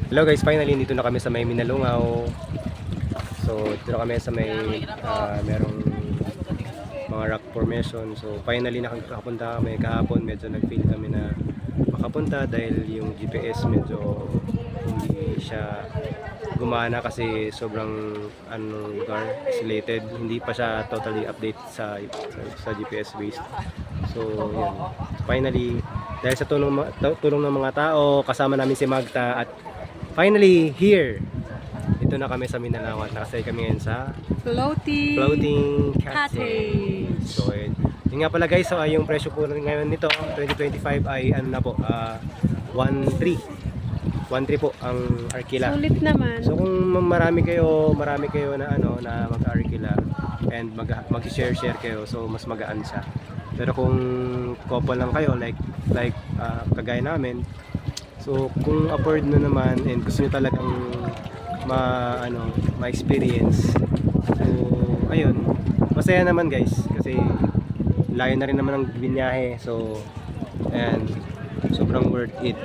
Hello guys, finally dito na kami sa may Minalungaw. So dito na kami sa may merong mga rock formation. So finally nakakapunta kami kahapon. Medyo nag-feel kami na makapunta dahil yung GPS medyo hindi siya gumana kasi sobrang lugar, isolated. Hindi pa siya totally update sa GPS based. So yun. Finally dahil sa tulong ng mga tao, kasama namin si Magta at finally here. Ito na kami sa Mindanao at nakasay kami ngayon sa Floating Cottage. So yun nga pala guys, so yung presyo po ngayon nito 2025 ay ano na po, 1.3 po ang arkila. Sulit naman. So kung marami kayo na na mag-arkila and mag-share kayo, so mas magaan siya. Pero kung couple lang kayo like kagaya namin, so kung afford nyo naman and gusto nyo talagang ma-experience, so ayun, masaya naman guys kasi layo na rin naman ang binyahe. So and sobrang worth it.